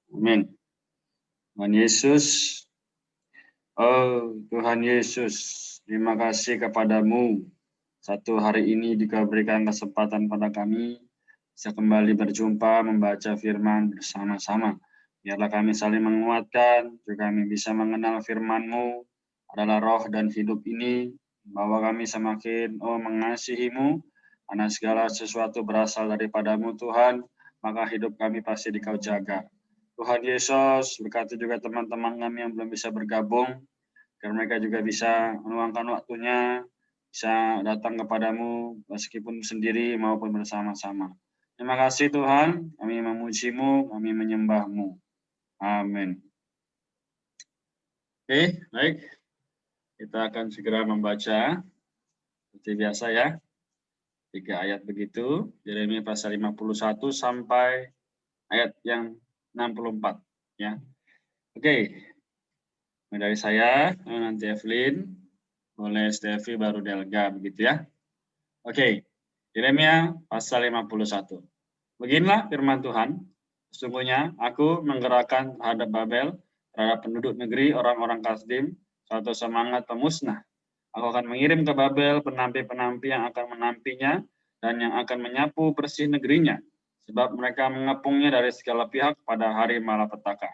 Amin. Tuhan Yesus, oh Tuhan Yesus, terima kasih kepadamu. Satu hari ini diberikan kesempatan pada kami bisa kembali berjumpa membaca firman bersama-sama. Biarlah kami saling menguatkan, juga kami bisa mengenal firman-Mu adalah roh dan hidup ini, bahwa kami semakin mengasihi-Mu, karena segala sesuatu berasal daripadamu Tuhan, maka hidup kami pasti Dikau jaga. Tuhan Yesus, berkati juga teman-teman kami yang belum bisa bergabung, agar mereka juga bisa meluangkan waktunya, bisa datang kepadamu meskipun sendiri maupun bersama-sama. Terima kasih Tuhan, kami memuji-Mu, kami menyembah-Mu. Amin. Oke, baik. Kita akan segera membaca seperti biasa ya. 3 ayat begitu, Yeremia pasal 51 sampai ayat yang 64 ya. Oke. Dari saya, nanti Evelyn, boleh Stevi baru Delga begitu ya. Oke. Yeremia pasal 51. Beginilah firman Tuhan, sesungguhnya aku menggerakkan terhadap Babel, terhadap penduduk negeri orang-orang Kasdim, suatu semangat pemusnah. Aku akan mengirim ke Babel penampi-penampi yang akan menampinya dan yang akan menyapu bersih negerinya, sebab mereka mengepungnya dari segala pihak pada hari malapetaka.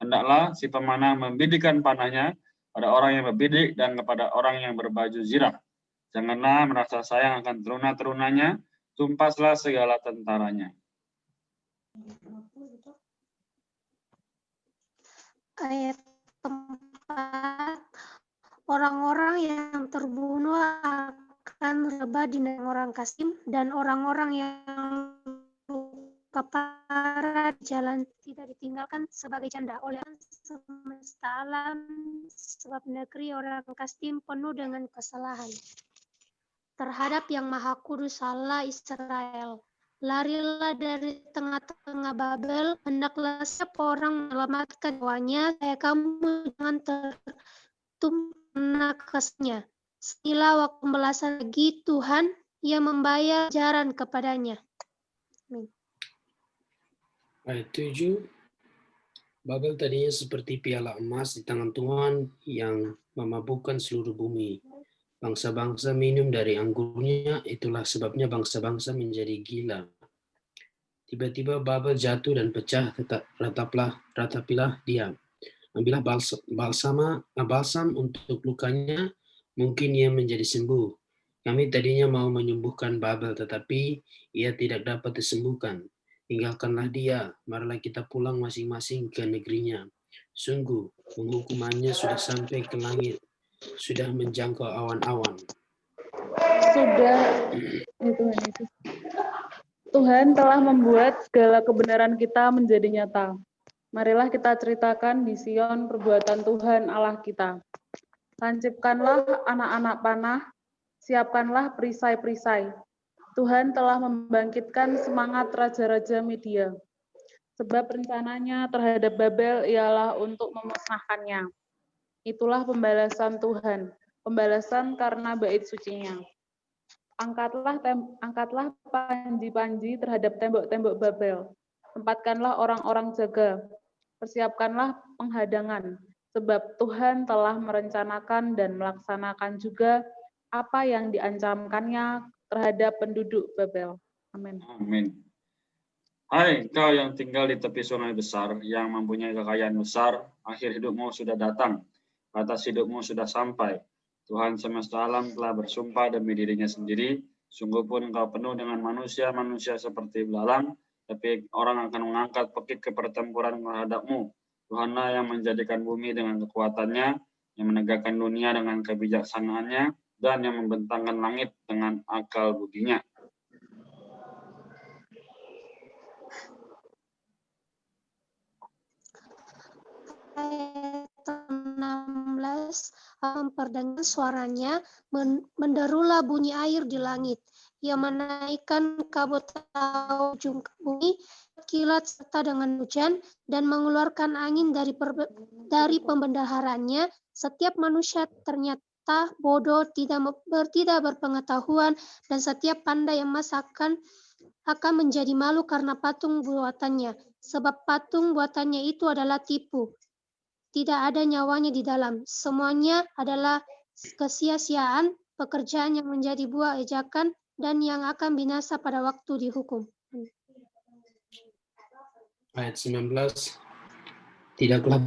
Hendaklah si pemanah membidikkan panahnya pada orang yang berbidik dan kepada orang yang berbaju zirah. Janganlah merasa sayang akan teruna-terunanya, tumpaslah segala tentaranya. Ayat 4, orang-orang yang terbunuh akan rebah di negeri orang Kasdim, dan orang-orang yang luka parah di jalan tidak ditinggalkan sebagai janda oleh semesta alam, sebab negeri orang Kasdim penuh dengan kesalahan terhadap yang Maha Kudus Allah Israel. Larilah dari tengah-tengah Babel, hendaklah setiap orang menyelamatkan nyawanya, supaya kamu jangan tertumpu kasihnya. Inilah waktu pembalasan bagi Tuhan, Ia membayar jaran kepadanya. Amin. Ayat 7, Babel tadinya seperti piala emas di tangan Tuhan yang memabukkan seluruh bumi. Bangsa-bangsa minum dari anggurnya, itulah sebabnya bangsa-bangsa menjadi gila. Tiba-tiba Babel jatuh dan pecah, ratapilah dia. Ambillah balsam untuk lukanya, mungkin ia menjadi sembuh. Kami tadinya mau menyembuhkan Babel, tetapi ia tidak dapat disembuhkan. Tinggalkanlah dia, marilah kita pulang masing-masing ke negerinya. Sungguh, penghukumannya sudah sampai ke langit, sudah menjangkau awan-awan. Tuhan telah membuat segala kebenaran kita menjadi nyata. Marilah kita ceritakan di Sion perbuatan Tuhan Allah kita. Tancapkanlah anak-anak panah, siapkanlah perisai-perisai. Tuhan telah membangkitkan semangat raja-raja Media. Sebab rencananya terhadap Babel ialah untuk memusnahkannya. Itulah pembalasan Tuhan, pembalasan karena bait sucinya. Angkatlah panji-panji terhadap tembok-tembok Babel. Tempatkanlah orang-orang jaga. Persiapkanlah penghadangan, sebab Tuhan telah merencanakan dan melaksanakan juga apa yang diancamkannya terhadap penduduk Babel. Amin. Amin. Hai, engkau yang tinggal di tepi sungai besar, yang mempunyai kekayaan besar, akhir hidupmu sudah datang, batas hidupmu sudah sampai. Tuhan semesta alam telah bersumpah demi dirinya sendiri, sungguh pun engkau penuh dengan manusia-manusia seperti belalang, tapi orang akan mengangkat pekik ke pertempuran terhadapmu. Tuhanlah yang menjadikan bumi dengan kekuatannya, yang menegakkan dunia dengan kebijaksanaannya, dan yang membentangkan langit dengan akal budinya. Ayat 16, memperdengarkan suaranya, menderulah bunyi air di langit. Ia menaikkan kabut tahu ujung bumi, kilat serta dengan hujan, dan mengeluarkan angin dari pembendaharanya. Setiap manusia ternyata bodoh, tidak berpengetahuan, dan setiap pandai emas akan akan menjadi malu karena patung buatannya, sebab patung buatannya itu adalah tipu. Tidak ada nyawanya di dalam. Semuanya adalah kesia-siaan, pekerjaan yang menjadi buah ejakan, dan yang akan binasa pada waktu dihukum. Ayat 19. Tidaklah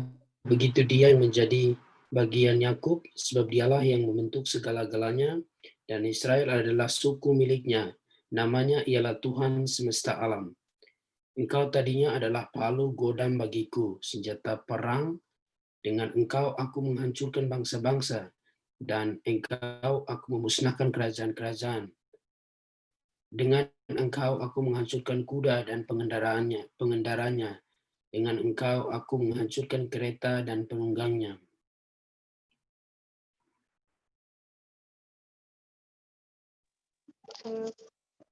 begitu dia yang menjadi bagian Yakub, sebab dialah yang membentuk segala-galanya, dan Israel adalah suku miliknya. Namanya ialah Tuhan semesta alam. Engkau tadinya adalah palu godam bagiku, senjata perang. Dengan engkau aku menghancurkan bangsa-bangsa, dan engkau aku memusnahkan kerajaan-kerajaan. Dengan engkau aku menghancurkan kuda dan pengendaranya. Dengan engkau aku menghancurkan kereta dan penunggangnya.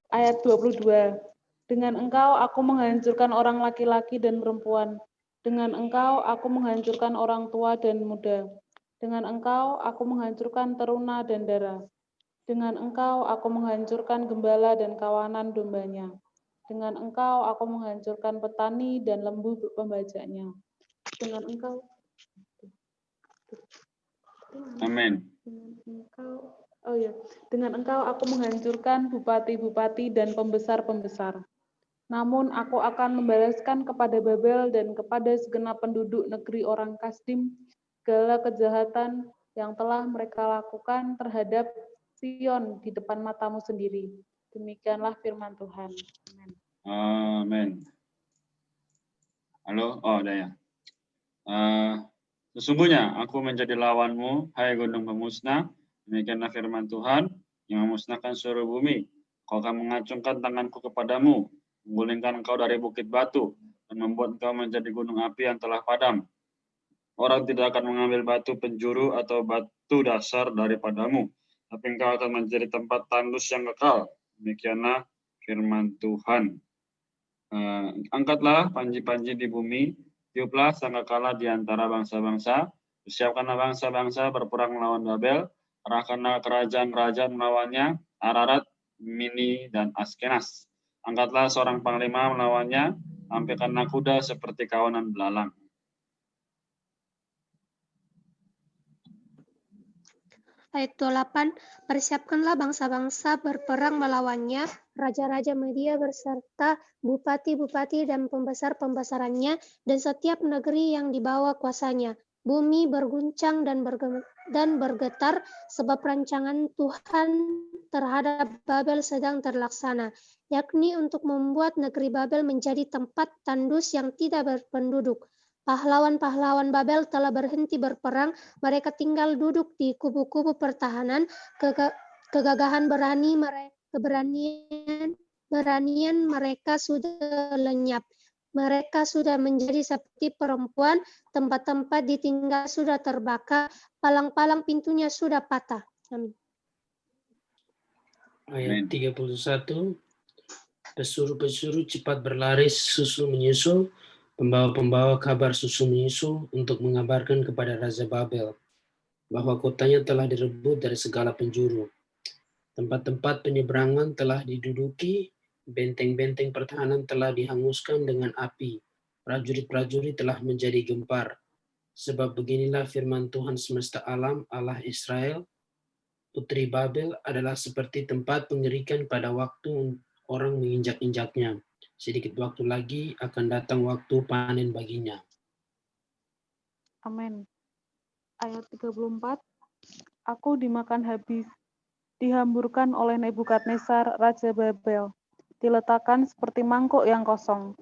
Ayat 22. Dengan engkau aku menghancurkan orang laki-laki dan perempuan. Dengan engkau aku menghancurkan orang tua dan muda. Dengan engkau aku menghancurkan teruna dan dara. Dengan engkau aku menghancurkan gembala dan kawanan dombanya. Dengan engkau aku menghancurkan petani dan lembu pembajaknya. Dengan engkau Amin. Dengan engkau aku menghancurkan bupati-bupati dan pembesar-pembesar. Namun aku akan membalaskan kepada Babel dan kepada segenap penduduk negeri orang Kasdim segala kejahatan yang telah mereka lakukan terhadap Sion di depan matamu sendiri. Demikianlah firman Tuhan. Amin. Amin. Halo, udah ya. Sesungguhnya aku menjadi lawanmu, hai gunung pemusnah. Demikianlah firman Tuhan yang memusnahkan seluruh bumi. Kau akan mengacungkan tanganku kepadamu, menggulingkan engkau dari bukit batu, dan membuat engkau menjadi gunung api yang telah padam. Orang tidak akan mengambil batu penjuru atau batu dasar daripadamu, tapi engkau akan menjadi tempat tandus yang kekal. Demikianlah firman Tuhan. Angkatlah panji-panji di bumi, tiuplah sangkakala di antara bangsa-bangsa, persiapkanlah bangsa-bangsa berperang melawan Babel, arahkanlah kerajaan-kerajaan melawannya, Ararat, Mini, dan Askenas. Angkatlah seorang panglima melawannya, tampilkanlah kuda seperti kawanan belalang. Ayat 28, persiapkanlah bangsa-bangsa berperang melawannya, raja-raja Media berserta bupati-bupati dan pembesar-pembesarannya, dan setiap negeri yang dibawa kuasanya. Bumi berguncang dan bergetar, sebab rancangan Tuhan terhadap Babel sedang terlaksana, yakni untuk membuat negeri Babel menjadi tempat tandus yang tidak berpenduduk. Pahlawan-pahlawan Babel telah berhenti berperang, mereka tinggal duduk di kubu-kubu pertahanan, kegagahan keberanian mereka sudah lenyap. Mereka sudah menjadi seperti perempuan, tempat-tempat ditinggal sudah terbakar, palang-palang pintunya sudah patah. Amin. Ayat 31. Pesuruh-pesuruh cepat berlari susul menyusul, pembawa-pembawa kabar susul menyusul untuk mengabarkan kepada Raja Babel bahwa kotanya telah direbut dari segala penjuru. Tempat-tempat penyeberangan telah diduduki, benteng-benteng pertahanan telah dihanguskan dengan api. Prajurit-prajurit telah menjadi gempar. Sebab beginilah firman Tuhan semesta alam, Allah Israel, Putri Babel adalah seperti tempat pengerikan pada waktu orang menginjak-injaknya. Sedikit waktu lagi akan datang waktu panen baginya. Amin. Ayat 34. Aku dimakan habis, dihamburkan oleh Nebukadnezar, Raja Babel. Diletakkan seperti mangkuk yang kosong.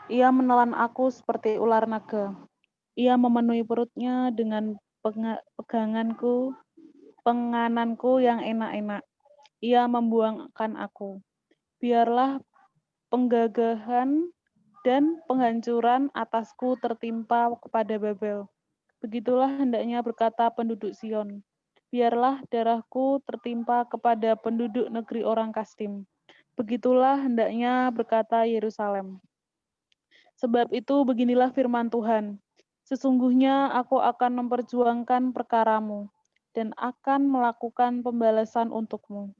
Ia menelan aku seperti ular naga. Ia memenuhi perutnya dengan pengananku yang enak-enak. Ia membuangkan aku. Biarlah penggagahan dan penghancuran atasku tertimpa kepada Babel. Begitulah hendaknya berkata penduduk Sion. Biarlah darahku tertimpa kepada penduduk negeri orang Kasdim. Begitulah hendaknya berkata Yerusalem. Sebab itu beginilah firman Tuhan. Sesungguhnya aku akan memperjuangkan perkaramu dan akan melakukan pembalasan untukmu.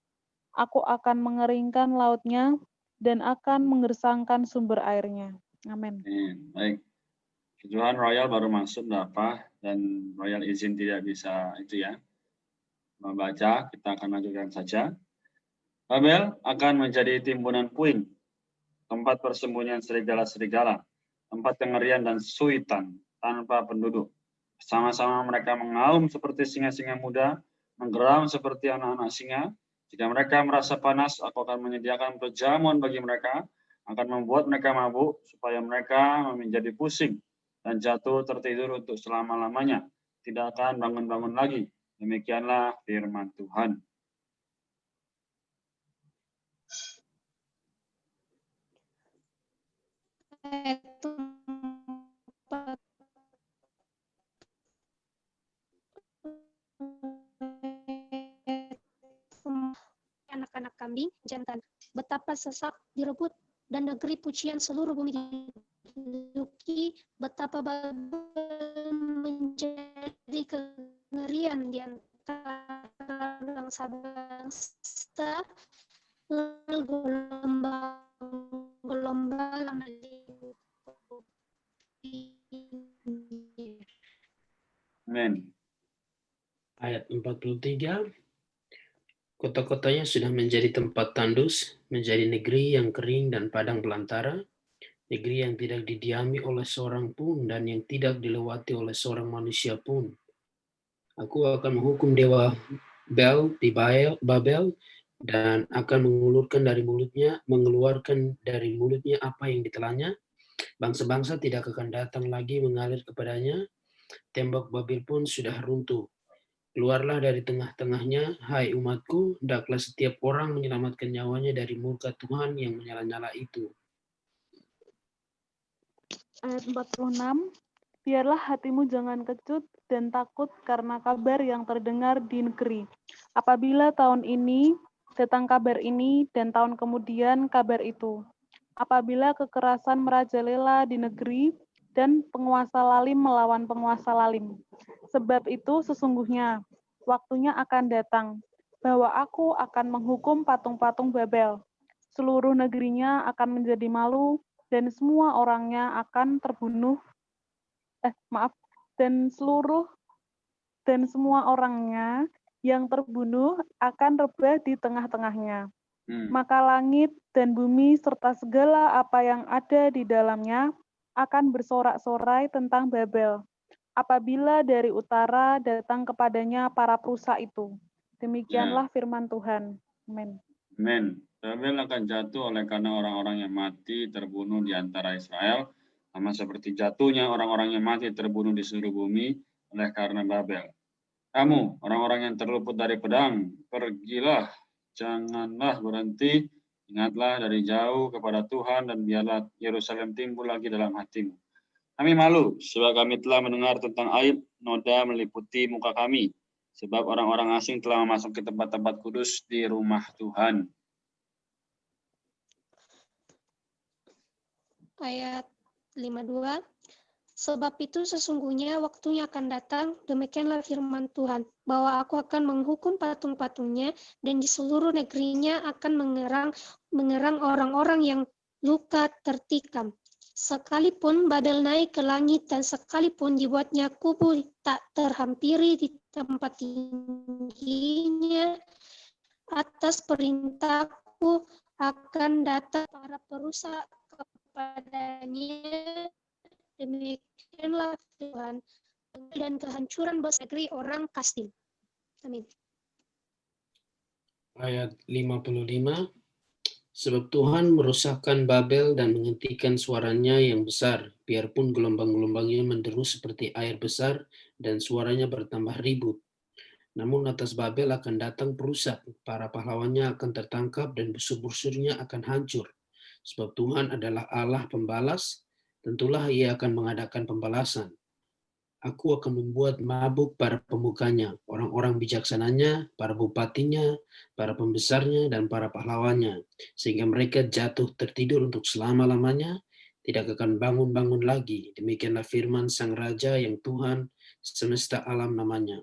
Aku akan mengeringkan lautnya dan akan mengersangkan sumber airnya. Amin. Baik. Tujuan Royal baru masuk apa dan Royal izin tidak bisa itu ya membaca, kita akan lanjutkan saja. Babel akan menjadi timbunan puing, tempat persembunyian serigala-serigala, tempat kengerian dan suitan tanpa penduduk. Sama-sama mereka mengaum seperti singa-singa muda, menggeram seperti anak-anak singa. Jika mereka merasa panas, aku akan menyediakan perjamuan bagi mereka, akan membuat mereka mabuk, supaya mereka menjadi pusing dan jatuh tertidur untuk selama-lamanya. Tidak akan bangun-bangun lagi. Demikianlah firman Tuhan. Ayat 4. Anak-anak kambing jantan, betapa sesak direbut dan negeri pujian seluruh bumi diduduki, betapa Babel menjadi kengerian di antara bangsa-bangsa, lalu gelombang meliputi. Amin. Ayat 43. Kota-kotanya sudah menjadi tempat tandus, menjadi negeri yang kering dan padang belantara, negeri yang tidak didiami oleh seorang pun dan yang tidak dilewati oleh seorang manusia pun. Aku akan menghukum dewa Bel di Babel dan akan mengeluarkan dari mulutnya apa yang ditelannya. Bangsa-bangsa tidak akan datang lagi mengalir kepadanya. Tembok Babel pun sudah runtuh. Keluarlah dari tengah-tengahnya, hai umatku, hendaklah setiap orang menyelamatkan nyawanya dari murka Tuhan yang menyala-nyala itu. Ayat 46, biarlah hatimu jangan kecut dan takut karena kabar yang terdengar di negeri. Apabila tahun ini datang kabar ini dan tahun kemudian kabar itu. Apabila kekerasan merajalela di negeri dan penguasa lalim melawan penguasa lalim. Sebab itu sesungguhnya waktunya akan datang bahwa aku akan menghukum patung-patung Babel. Seluruh negerinya akan menjadi malu dan semua orangnya akan terbunuh. Dan semua orangnya yang terbunuh akan rebah di tengah-tengahnya. Maka langit dan bumi serta segala apa yang ada di dalamnya akan bersorak-sorai tentang Babel, apabila dari utara datang kepadanya para perusak itu. Demikianlah firman Tuhan. Amin. Amin. Babel akan jatuh oleh karena orang-orang yang mati terbunuh di antara Israel, sama seperti jatuhnya orang-orang yang mati terbunuh di seluruh bumi oleh karena Babel. Kamu, orang-orang yang terluput dari pedang, pergilah, janganlah berhenti, ingatlah dari jauh kepada Tuhan dan biarlah Yerusalem timbul lagi dalam hatimu. Kami malu, sebab kami telah mendengar tentang aib noda meliputi muka kami, sebab orang-orang asing telah masuk ke tempat-tempat kudus di rumah Tuhan. Ayat 52. Sebab itu sesungguhnya waktunya akan datang, demikianlah firman Tuhan, bahwa aku akan menghukum patung-patungnya dan di seluruh negerinya akan mengerang orang-orang yang luka tertikam. Sekalipun Babel naik ke langit dan sekalipun dibuatnya kubu tak terhampiri di tempat tingginya, atas perintahku akan datang para perusak kepadanya. Demikianlah Tuhan, dan kehancuran bos negeri orang Kasdim. Amin. Ayat 55. Sebab Tuhan merusakkan Babel dan menghentikan suaranya yang besar, biarpun gelombang-gelombangnya menderu seperti air besar dan suaranya bertambah ribut. Namun atas Babel akan datang perusak, para pahlawannya akan tertangkap dan busur-busurnya akan hancur. Sebab Tuhan adalah Allah pembalas, tentulah Ia akan mengadakan pembalasan. Aku akan membuat mabuk para pemukanya, orang-orang bijaksananya, para bupatinya, para pembesarnya, dan para pahlawannya, sehingga mereka jatuh tertidur untuk selama-lamanya, tidak akan bangun-bangun lagi. Demikianlah firman Sang Raja yang Tuhan semesta alam namanya.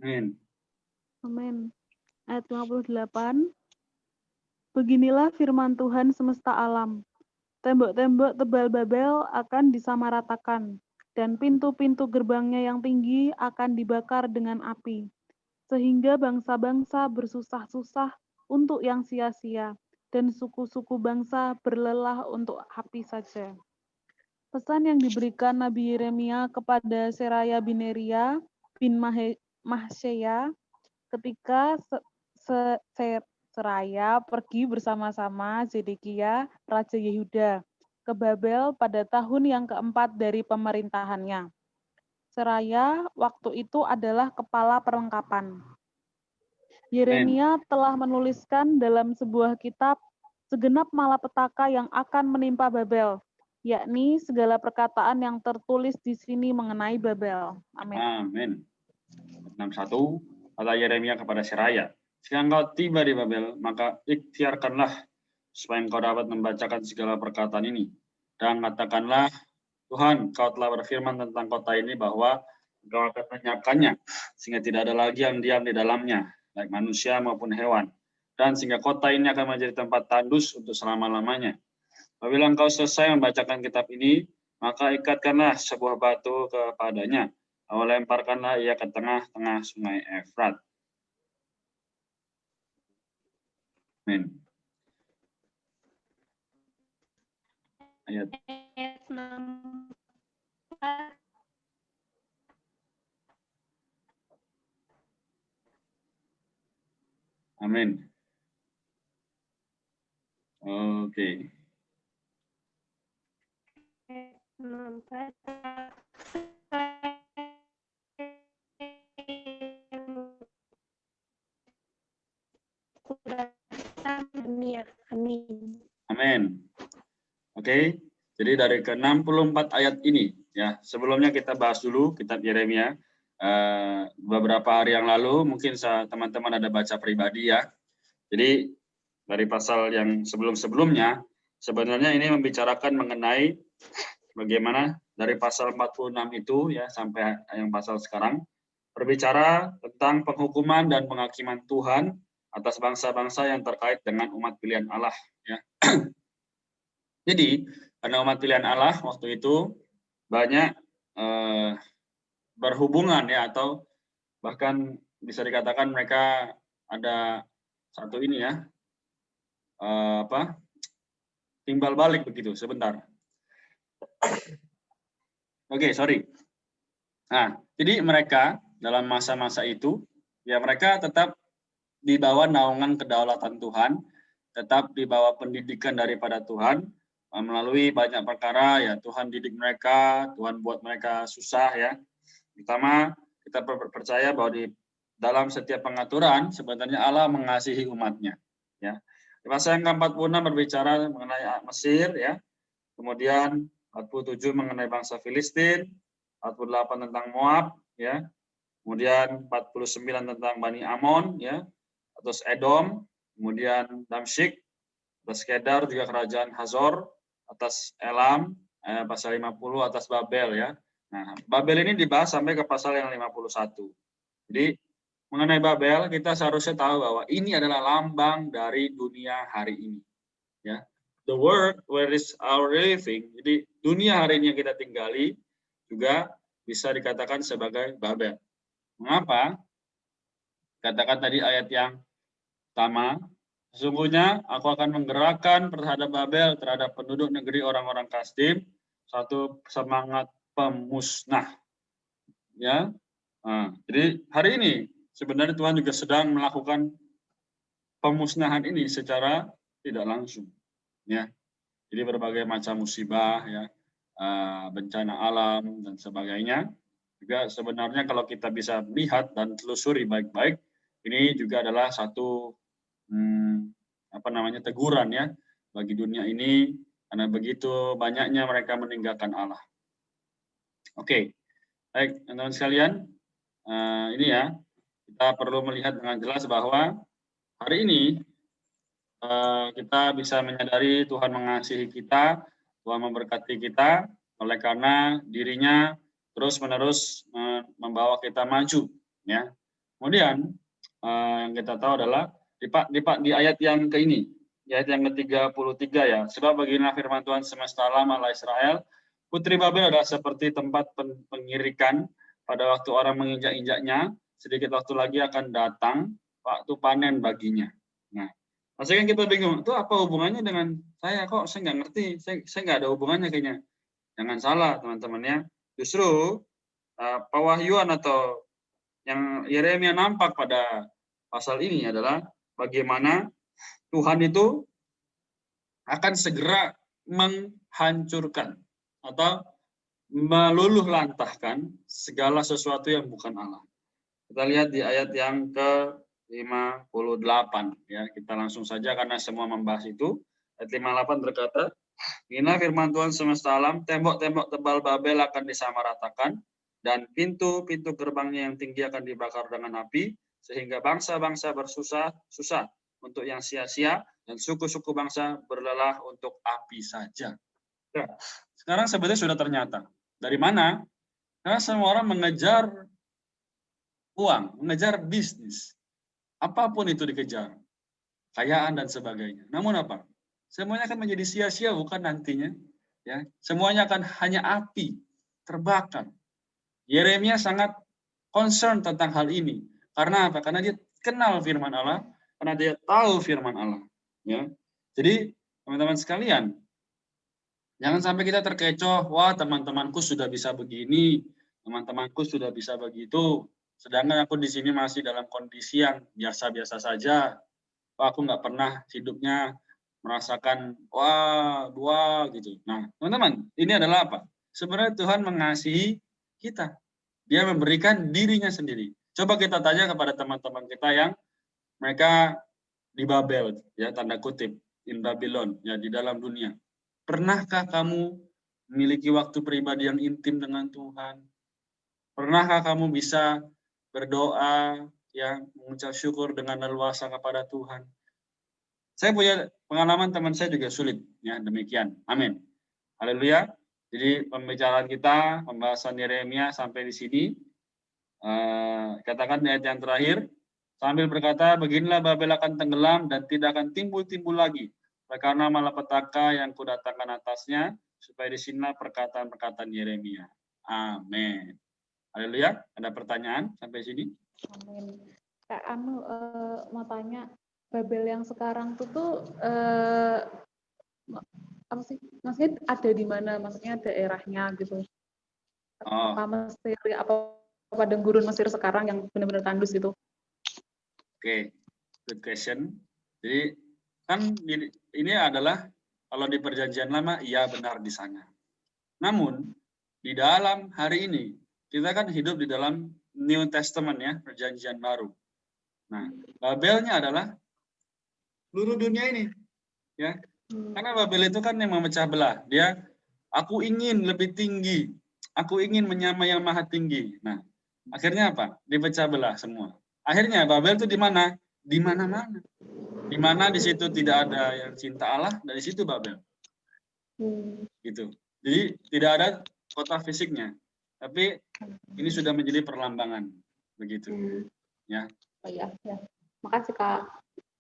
Amin. Amin. Ayat 58. Beginilah firman Tuhan semesta alam. Tembok-tembok tebal Babel akan disamaratakan, dan pintu-pintu gerbangnya yang tinggi akan dibakar dengan api, sehingga bangsa-bangsa bersusah-susah untuk yang sia-sia, dan suku-suku bangsa berlelah untuk api saja. Pesan yang diberikan Nabi Yeremia kepada Seraya bin Neria bin Mahseya ketika Seraya pergi bersama-sama Zedekia, Raja Yehuda, ke Babel pada tahun yang keempat dari pemerintahannya. Seraya waktu itu adalah kepala perlengkapan. Yeremia telah menuliskan dalam sebuah kitab segenap malapetaka yang akan menimpa Babel, yakni segala perkataan yang tertulis di sini mengenai Babel. Amin. Amin. 61, kata Yeremia kepada Seraya, jika engkau tiba di Babel, maka ikhtiarkanlah supaya engkau dapat membacakan segala perkataan ini. Dan katakanlah, Tuhan, kau telah berfirman tentang kota ini bahwa engkau akan menyiapkannya, sehingga tidak ada lagi yang diam di dalamnya, baik manusia maupun hewan. Dan sehingga kota ini akan menjadi tempat tandus untuk selama-lamanya. Apabila engkau selesai membacakan kitab ini, maka ikatkanlah sebuah batu kepadanya, lalu lemparkanlah ia ke tengah-tengah sungai Efrat. Amin. Ayat. Amin. Oke. Amin. Amin. Oke. Jadi dari ke-64 ayat ini, ya sebelumnya kita bahas dulu kitab Yeremia. Beberapa hari yang lalu, mungkin teman-teman ada baca pribadi ya. Jadi dari pasal yang sebelum-sebelumnya, sebenarnya ini membicarakan mengenai bagaimana dari pasal 46 itu ya sampai yang pasal sekarang, berbicara tentang penghukuman dan penghakiman Tuhan atas bangsa-bangsa yang terkait dengan umat pilihan Allah. Ya. Jadi, karena umat pilihan Allah waktu itu banyak berhubungan ya, atau bahkan bisa dikatakan mereka ada satu ini ya, timbal balik begitu. Sebentar. Oke, sorry. Nah, jadi mereka dalam masa-masa itu, ya mereka tetap di bawah naungan kedaulatan Tuhan, tetap di bawah pendidikan daripada Tuhan, melalui banyak perkara, ya Tuhan didik mereka, Tuhan buat mereka susah ya. Pertama, kita percaya bahwa di dalam setiap pengaturan, sebenarnya Allah mengasihi umatnya. Ya. Di pasal yang ke-46 berbicara mengenai Mesir, ya. Kemudian 47 mengenai bangsa Filistin, 48 tentang Moab, ya. Kemudian 49 tentang Bani Amon, ya. Atas Edom, kemudian Damsyik, atas Kedar juga kerajaan Hazor, atas Elam, pasal 50 atas Babel ya. Nah, Babel ini dibahas sampai ke pasal yang 51. Jadi mengenai Babel kita seharusnya tahu bahwa ini adalah lambang dari dunia hari ini. Ya. The world where is our living. Jadi dunia hari ini yang kita tinggali juga bisa dikatakan sebagai Babel. Mengapa? Katakan tadi ayat yang pertama, sesungguhnya aku akan menggerakkan terhadap Babel, terhadap penduduk negeri orang-orang Kasdim, satu semangat pemusnah. Ya, jadi hari ini sebenarnya Tuhan juga sedang melakukan pemusnahan ini secara tidak langsung. Ya, jadi berbagai macam musibah, ya, bencana alam dan sebagainya. Juga sebenarnya kalau kita bisa lihat dan telusuri baik-baik, ini juga adalah satu teguran ya bagi dunia ini karena begitu banyaknya mereka meninggalkan Allah. Oke, baik teman-teman sekalian, ini ya kita perlu melihat dengan jelas bahwa hari ini kita bisa menyadari Tuhan mengasihi kita, Tuhan memberkati kita, oleh karena dirinya terus-menerus membawa kita maju. Ya, kemudian yang kita tahu adalah di ayat yang ke ini, ayat yang ke-33 ya. Sebab beginilah firman Tuhan semesta alam Allah Israel, Putri Babel adalah seperti tempat pengirikan pada waktu orang menginjak-injaknya, sedikit waktu lagi akan datang waktu panen baginya. Nah, pasti kan kita bingung, itu apa hubungannya dengan saya? Kok saya nggak ngerti, saya nggak ada hubungannya kayaknya. Jangan salah teman-teman ya. Justru pewahyuan atau yang Yeremia nampak pada pasal ini adalah bagaimana Tuhan itu akan segera menghancurkan atau meluluh lantahkan segala sesuatu yang bukan Allah. Kita lihat di ayat yang ke-58 ya. Kita langsung saja karena semua membahas itu. Ayat 58 berkata, "Inilah firman Tuhan semesta alam, tembok-tembok tebal Babel akan disamaratakan dan pintu-pintu gerbangnya yang tinggi akan dibakar dengan api, sehingga bangsa-bangsa bersusah-susah untuk yang sia-sia dan suku-suku bangsa berlelah untuk api saja." Nah, sekarang sebetulnya sudah ternyata. Dari mana? Karena semua orang mengejar uang, mengejar bisnis. Apapun itu dikejar. Kekayaan dan sebagainya. Namun apa? Semuanya akan menjadi sia-sia bukan nantinya. Ya, semuanya akan hanya api, terbakar. Yeremia sangat concern tentang hal ini. Karena apa? Karena dia kenal firman Allah, karena dia tahu firman Allah. Ya. Jadi, teman-teman sekalian, jangan sampai kita terkecoh, wah teman-temanku sudah bisa begini, teman-temanku sudah bisa begitu, sedangkan aku di sini masih dalam kondisi yang biasa-biasa saja. Wah, aku nggak pernah hidupnya merasakan wah gitu. Nah, teman-teman, ini adalah apa? Sebenarnya Tuhan mengasihi kita. Dia memberikan dirinya sendiri. Coba kita tanya kepada teman-teman kita yang mereka di Babel, ya tanda kutip, in Babylon, ya di dalam dunia. Pernahkah kamu memiliki waktu pribadi yang intim dengan Tuhan? Pernahkah kamu bisa berdoa, ya mengucap syukur dengan leluasa kepada Tuhan? Saya punya pengalaman, teman saya juga sulit, ya demikian. Amin. Haleluya. Jadi pembicaraan kita, pembahasan Yeremia sampai di sini. Katakan di ayat yang terakhir, sambil berkata, beginilah Babel akan tenggelam dan tidak akan timbul-timbul lagi, karena malapetaka yang kudatangkan atasnya, supaya disinilah perkataan-perkataan Yeremia. Amin. Haleluya. Ada pertanyaan sampai sini? Amin. Kak mau tanya, Babel yang sekarang tuh apa sih? Maksudnya ada di mana? Maksudnya daerahnya gitu? Apa Mesir? Apa padang gurun Mesir sekarang yang benar-benar tandus itu? Oke, good question. Jadi kan ini adalah kalau di Perjanjian Lama, iya benar di sana. Namun di dalam hari ini kita kan hidup di dalam New Testament ya, Perjanjian Baru. Nah, Babelnya adalah seluruh dunia ini, ya. Karena Babel itu kan yang memecah belah. Dia, aku ingin lebih tinggi, aku ingin menyamai yang maha tinggi. Nah, akhirnya apa? Dipecah belah semua. Akhirnya Babel itu di mana? Di mana-mana. Di mana di situ tidak ada yang cinta Allah, dari situ Babel. Gitu. Jadi tidak ada kota fisiknya. Tapi ini sudah menjadi perlambangan, begitu. Ya. Oh iya, ya. Makasih Kak.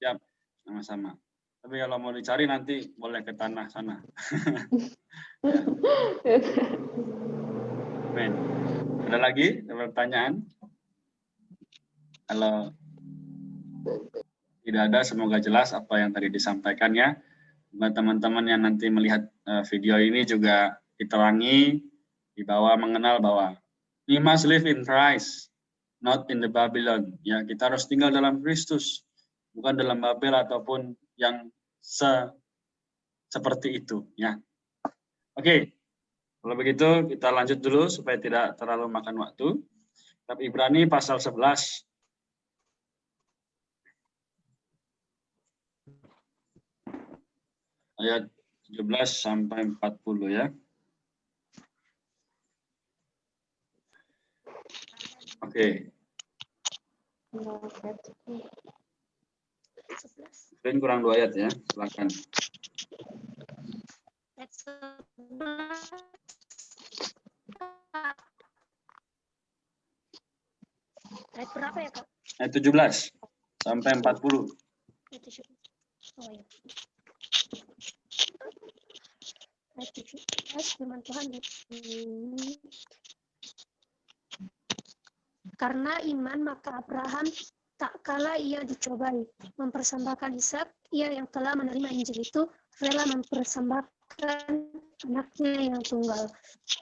Siap, sama-sama. Tapi kalau mau dicari nanti boleh ke tanah sana. Ya. Amin. Ada lagi pertanyaan? Kalau tidak ada, semoga jelas apa yang tadi disampaikan ya. Buat teman-teman yang nanti melihat video ini juga diterangi, dibawa mengenal bahwa we must live in Christ, not in the Babylon. Ya, kita harus tinggal dalam Kristus, bukan dalam Babel ataupun yang seperti itu. Ya, oke. Kalau begitu kita lanjut dulu supaya tidak terlalu makan waktu. Kitab Ibrani pasal 11. Ayat 17 sampai 40 ya. Oke. Mungkin kurang 2 ayat ya, silakan. Ayat berapa ya, Kak? Ayat 17 sampai 40. Oh, ya. firman Tuhan di sini. Karena iman maka Abraham tak kala ia dicobai mempersembahkan Ishak, ia yang telah menerima Injil itu rela mempersembahkan anaknya yang tunggal,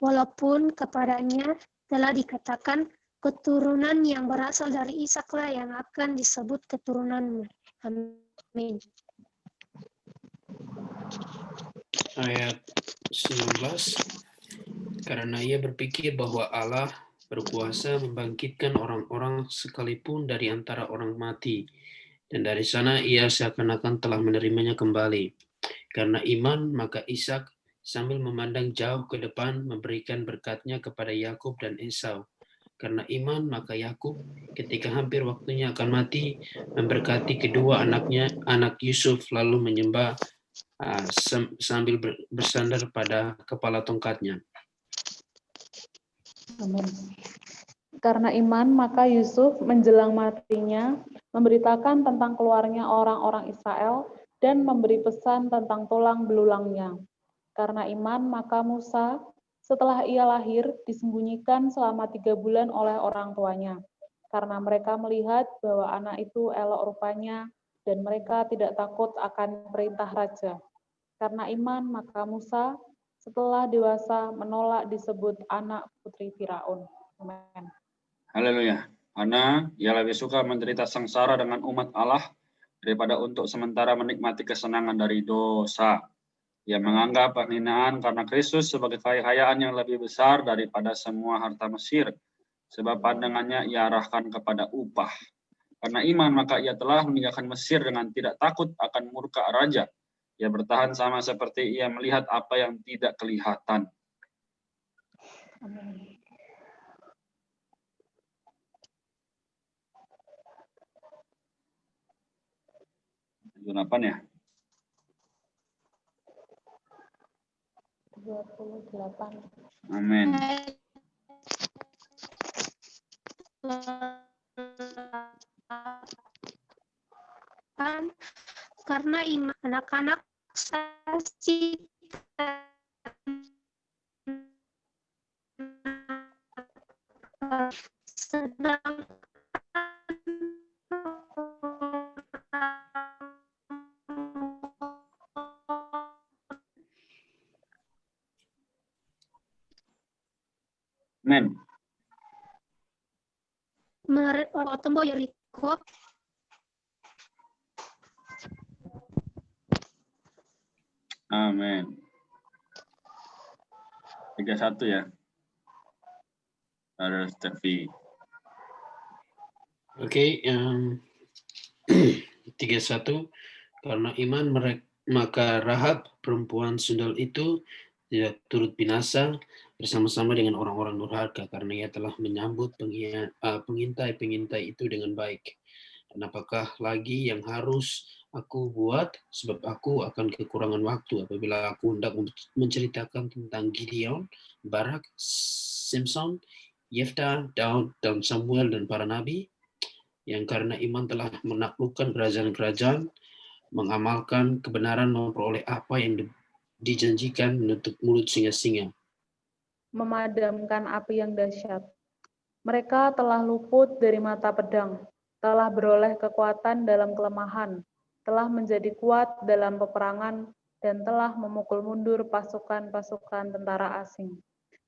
walaupun kepadanya telah dikatakan keturunan yang berasal dari Ishaklah yang akan disebut keturunanmu. Amin. Ayat 19. Karena ia berpikir bahwa Allah berkuasa membangkitkan orang-orang sekalipun dari antara orang mati, dan dari sana ia seakan-akan telah menerimanya kembali. Karena iman, maka Ishak sambil memandang jauh ke depan memberikan berkatnya kepada Yakub dan Esau. Karena iman, maka Yakub ketika hampir waktunya akan mati, memberkati kedua anaknya, anak Yusuf, lalu menyembah sambil bersandar pada kepala tongkatnya. Amin. Karena iman, maka Yusuf menjelang matinya memberitakan tentang keluarnya orang-orang Israel dan memberi pesan tentang tulang belulangnya. Karena iman, maka Musa setelah ia lahir disembunyikan selama 3 bulan oleh orang tuanya. Karena mereka melihat bahwa anak itu elok rupanya dan mereka tidak takut akan perintah raja. Karena iman, maka Musa setelah dewasa menolak disebut anak putri Firaun. Amin. Haleluya. Karena ia lebih suka menderita sengsara dengan umat Allah daripada untuk sementara menikmati kesenangan dari dosa. Ia menganggap penghinaan karena Kristus sebagai kekayaan yang lebih besar daripada semua harta Mesir, sebab pandangannya ia arahkan kepada upah. Karena iman, maka ia telah meninggalkan Mesir dengan tidak takut akan murka raja. Ia bertahan sama seperti ia melihat apa yang tidak kelihatan. Amin. Apa ya? 28. Amin. Karena iman anak-anak saksi sedang Amin. Tombo Yeriko. Amin. 31 ya. Ada Stevi. Oke, 31. Karena iman maka Rahab perempuan sundal itu tidak turut binasa bersama-sama dengan orang-orang durhaka karena ia telah menyambut pengintai-pengintai itu dengan baik. Dan apakah lagi yang harus aku buat, sebab aku akan kekurangan waktu apabila aku hendak menceritakan tentang Gideon, Barak, Simpson, Yefta, Daud, dan Samuel dan para nabi, yang karena iman telah menaklukkan kerajaan-kerajaan, mengamalkan kebenaran, memperoleh apa yang dijanjikan, menutup mulut singa-singa, Memadamkan api yang dahsyat. Mereka telah luput dari mata pedang, telah beroleh kekuatan dalam kelemahan, telah menjadi kuat dalam peperangan, dan telah memukul mundur pasukan-pasukan tentara asing.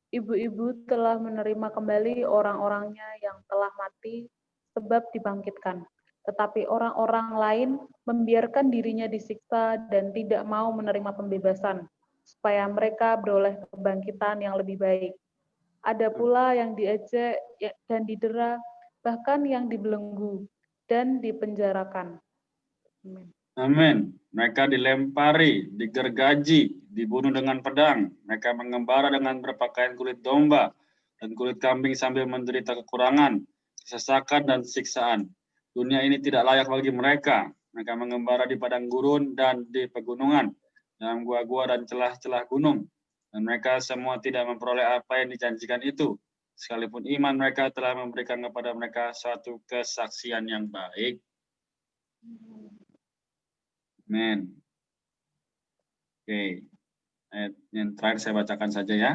Ibu-ibu telah menerima kembali orang-orangnya yang telah mati sebab dibangkitkan. Tetapi orang-orang lain membiarkan dirinya disiksa dan tidak mau menerima pembebasan, supaya mereka beroleh kebangkitan yang lebih baik. Ada pula yang diejek dan didera, bahkan yang dibelenggu dan dipenjarakan. Amin. Amin. Mereka dilempari, digergaji, dibunuh dengan pedang. Mereka mengembara dengan berpakaian kulit domba dan kulit kambing sambil menderita kekurangan, kesesakan, dan siksaan. Dunia ini tidak layak bagi mereka. Mereka mengembara di padang gurun dan di pegunungan, dalam gua-gua dan celah-celah gunung. Dan mereka semua tidak memperoleh apa yang dijanjikan itu, sekalipun iman mereka telah memberikan kepada mereka suatu kesaksian yang baik. Amin. Oke. Ayat yang terakhir saya bacakan saja ya.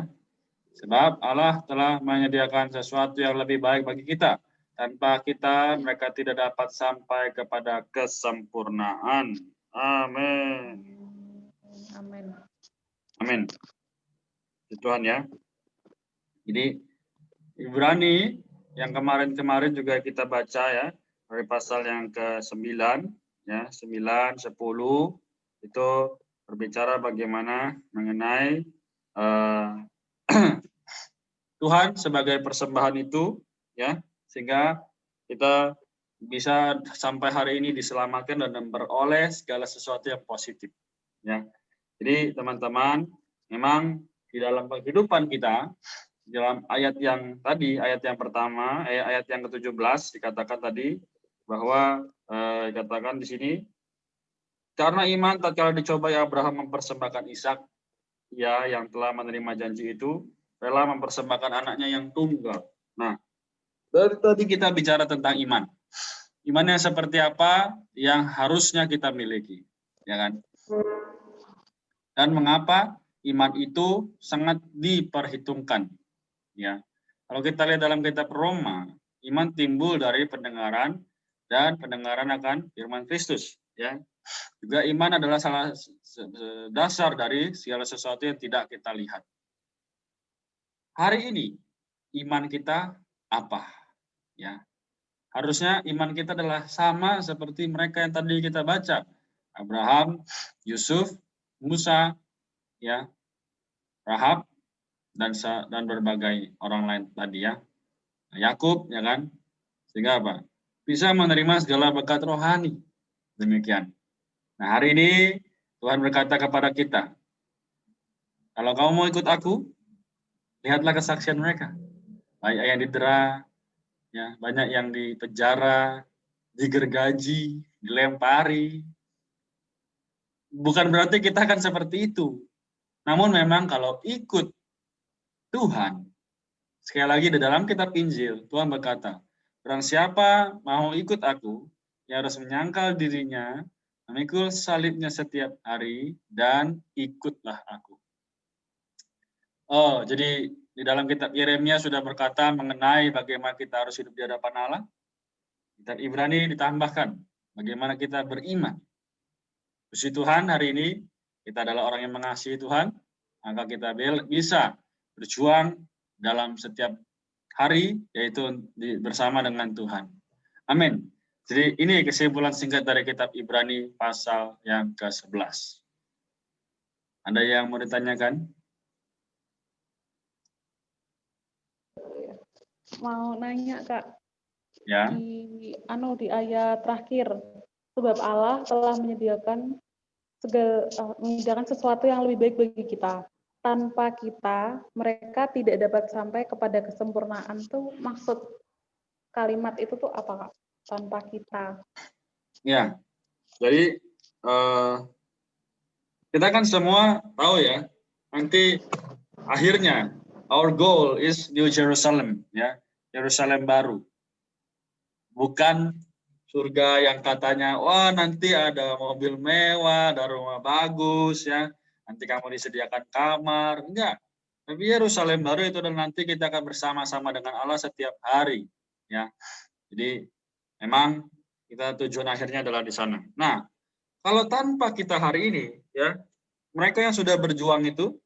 Sebab Allah telah menyediakan sesuatu yang lebih baik bagi kita. Tanpa kita, mereka tidak dapat sampai kepada kesempurnaan. Amin. Amin. Amin. Puji Tuhan ya. Jadi Ibrani yang kemarin-kemarin juga kita baca ya, dari pasal yang ke-9 ya, 9, 10 itu berbicara bagaimana mengenai Tuhan sebagai persembahan itu ya, sehingga kita bisa sampai hari ini diselamatkan dan memperoleh segala sesuatu yang positif ya. Jadi teman-teman, memang di dalam kehidupan kita, dalam ayat yang tadi, ayat yang pertama, ayat yang ke-17 dikatakan tadi bahwa dikatakan di sini, karena iman tatkala dicobai Abraham mempersembahkan Ishak, ya, yang telah menerima janji itu, rela mempersembahkan anaknya yang tunggal. Nah, dari tadi kita bicara tentang iman. Iman yang seperti apa yang harusnya kita miliki, ya kan? Dan mengapa iman itu sangat diperhitungkan, ya. Kalau kita lihat dalam kitab Roma, iman timbul dari pendengaran dan pendengaran akan firman Kristus, ya. Juga iman adalah salah dasar dari segala sesuatu yang tidak kita lihat. Hari ini iman kita apa? Ya. Harusnya iman kita adalah sama seperti mereka yang tadi kita baca. Abraham, Yusuf, Musa, ya, Rahab, dan berbagai orang lain tadi ya. Yakub, ya kan? Sehingga apa? Bisa menerima segala berkat rohani. Demikian. Nah, hari ini Tuhan berkata kepada kita, kalau kamu mau ikut aku, lihatlah kesaksian mereka. Banyak yang didera, ya, banyak yang dipenjara, digergaji, dilempari. Bukan berarti kita akan seperti itu. Namun memang kalau ikut Tuhan, sekali lagi di dalam kitab Injil, Tuhan berkata, barang siapa mau ikut aku, yang harus menyangkal dirinya, memikul salibnya setiap hari, dan ikutlah aku. Oh, jadi di dalam kitab Yeremia sudah berkata mengenai bagaimana kita harus hidup di hadapan Allah. Kitab Ibrani ditambahkan bagaimana kita beriman. Puji Tuhan, hari ini kita adalah orang yang mengasihi Tuhan, maka kita bisa berjuang dalam setiap hari, yaitu bersama dengan Tuhan. Amin. Jadi ini kesimpulan singkat dari kitab Ibrani pasal yang ke-11. Ada yang mau ditanyakan? Mau nanya Kak, Ya. di ayat terakhir, sebab Allah telah menyediakan sesuatu yang lebih baik bagi kita. Tanpa kita, mereka tidak dapat sampai kepada kesempurnaan. Tuh maksud kalimat itu tuh apa Kak? Tanpa kita. Ya, jadi kita kan semua tahu ya, nanti akhirnya our goal is New Jerusalem, ya, Yerusalem baru. Bukan surga yang katanya, wah nanti ada mobil mewah, ada rumah bagus, ya, nanti kamu disediakan kamar. Enggak. Tapi Yerusalem baru itu dan nanti kita akan bersama-sama dengan Allah setiap hari, ya. Jadi memang kita tujuan akhirnya adalah di sana. Nah, kalau tanpa kita hari ini, ya, mereka yang sudah berjuang itu,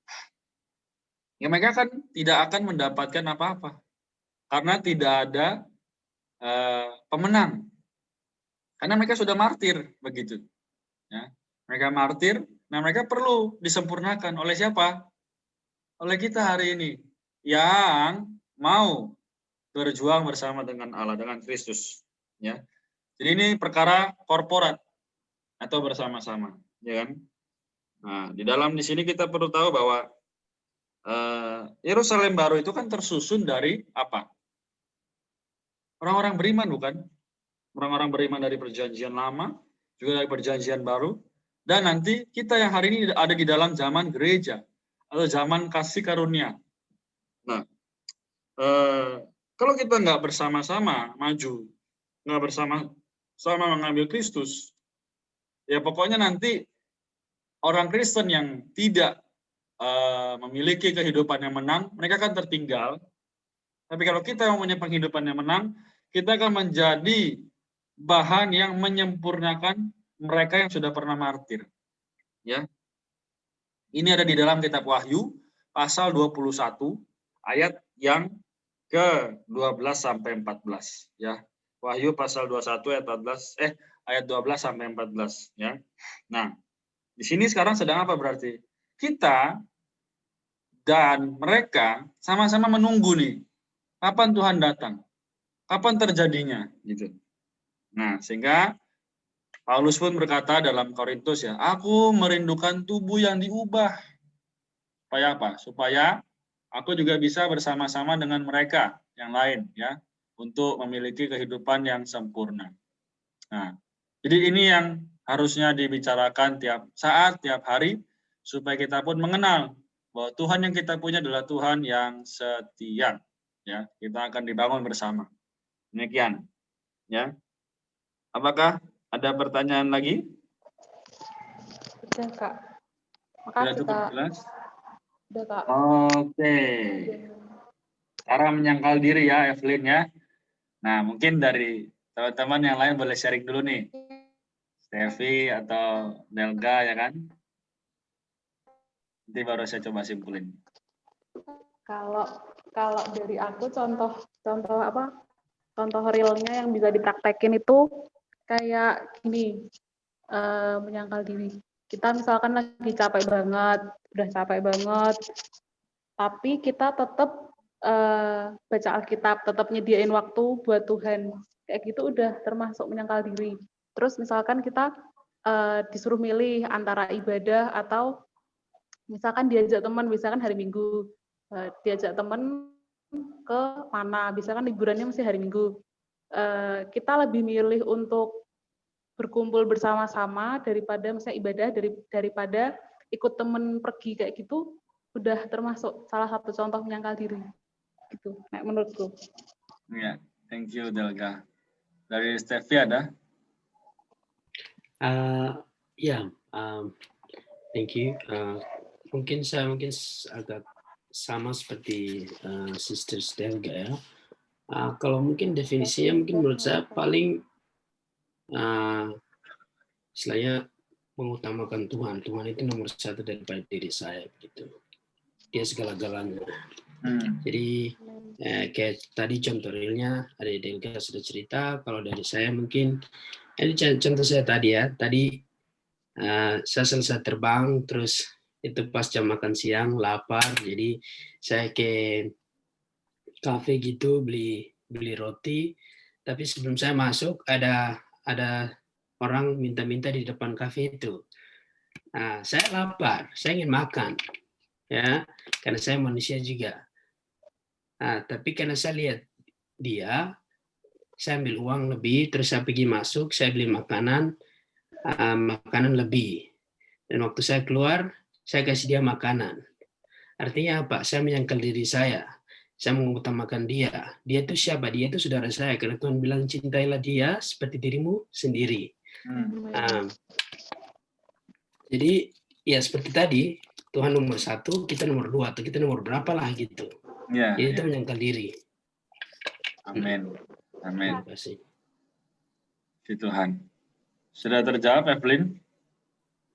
ya mereka kan tidak akan mendapatkan apa-apa, karena tidak ada pemenang, karena mereka sudah martir begitu. Ya, mereka martir, nah mereka perlu disempurnakan oleh siapa? Oleh kita hari ini yang mau berjuang bersama dengan Allah, dengan Kristus. Ya, jadi ini perkara korporat atau bersama-sama, ya kan? Nah, di sini kita perlu tahu bahwa Yerusalem baru itu kan tersusun dari apa? Orang-orang beriman, bukan? Orang-orang beriman dari perjanjian lama, juga dari perjanjian baru, dan nanti kita yang hari ini ada di dalam zaman gereja atau zaman kasih karunia. Nah, kalau kita nggak bersama-sama maju, nggak bersama-sama mengambil Kristus, ya pokoknya nanti orang Kristen yang tidak memiliki kehidupan yang menang, mereka akan tertinggal. Tapi kalau kita mempunyai penghidupan yang menang, kita akan menjadi bahan yang menyempurnakan mereka yang sudah pernah martir. Ya. Ini ada di dalam kitab Wahyu pasal 21 ayat yang ke-12 sampai 14 ya. Wahyu pasal 21 ayat 14 ayat 12 sampai 14 ya. Nah, di sini sekarang sedang apa berarti? Kita dan mereka sama-sama menunggu nih. Kapan Tuhan datang? Kapan terjadinya gitu. Nah, sehingga Paulus pun berkata dalam Korintus ya, aku merindukan tubuh yang diubah. Supaya apa? Supaya aku juga bisa bersama-sama dengan mereka yang lain ya, untuk memiliki kehidupan yang sempurna. Nah, jadi ini yang harusnya dibicarakan tiap saat, tiap hari, supaya kita pun mengenal bahwa Tuhan yang kita punya adalah Tuhan yang setia. Ya, kita akan dibangun bersama. Demikian. Ya. Apakah ada pertanyaan lagi? Udah, Kak. Sudah Makasih, cukup Kak. jelas? Udah, Kak. Oke. Cara menyangkal diri ya, Evelyn ya. Nah, mungkin dari teman-teman yang lain boleh sharing dulu nih. Stevi atau Delga ya kan? Nanti baru saya coba simpulin. Kalau dari aku contoh realnya yang bisa dipraktekin itu kayak gini, menyangkal diri. Kita misalkan lagi capek banget, udah capek banget, tapi kita tetap baca Alkitab, tetap nyediain waktu buat Tuhan. Kayak gitu udah termasuk menyangkal diri. Terus misalkan kita disuruh milih antara ibadah atau misalkan diajak teman, misalkan hari Minggu, diajak teman ke mana, misalkan liburannya mesti hari Minggu. Kita lebih milih untuk berkumpul bersama-sama daripada misalnya ibadah, daripada ikut teman pergi kayak gitu, udah termasuk salah satu contoh menyangkal diri. Gitu, menurutku. Ya, thank you Delga. Dari Stevi ada? Thank you. Mungkin saya agak sama seperti Sister Delga ya. Kalau mungkin definisinya mungkin menurut saya paling istilahnya mengutamakan Tuhan. Tuhan itu nomor satu daripada diri saya gitu. Dia segala-galanya. Jadi kayak tadi contoh realnya ada Delga sudah cerita. Kalau dari saya mungkin ini contoh saya tadi ya. Tadi saya selesai terbang terus itu pas jam makan siang lapar, jadi saya ke kafe gitu beli roti, tapi sebelum saya masuk ada orang minta di depan kafe itu. Nah, saya lapar, saya ingin makan ya, karena saya manusia juga. Nah, tapi karena saya lihat dia, saya ambil uang lebih, terus saya pergi masuk, saya beli makanan lebih, dan waktu saya keluar saya kasih dia makanan. Artinya apa? Saya menyangkal diri saya mengutamakan dia. Dia itu siapa? Dia itu saudara saya. Karena Tuhan bilang cintailah dia seperti dirimu sendiri. Jadi ya seperti tadi, Tuhan nomor satu, kita nomor dua, atau kita nomor berapa lah gitu. Jadi itu menyangkal diri. Amin. Amin. Terima kasih. Si Tuhan. Sudah terjawab Evelyn?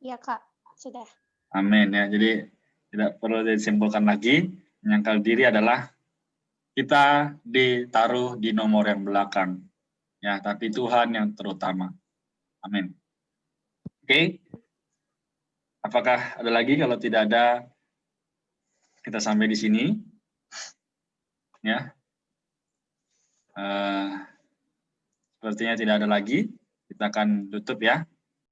Iya Kak, sudah. Amin ya. Jadi tidak perlu disimpulkan lagi. Menyangkal diri adalah kita ditaruh di nomor yang belakang. Ya, tapi Tuhan yang terutama. Amin. Oke. Apakah ada lagi? Kalau tidak ada, kita sampai di sini. Ya. Sepertinya tidak ada lagi. Kita akan tutup ya.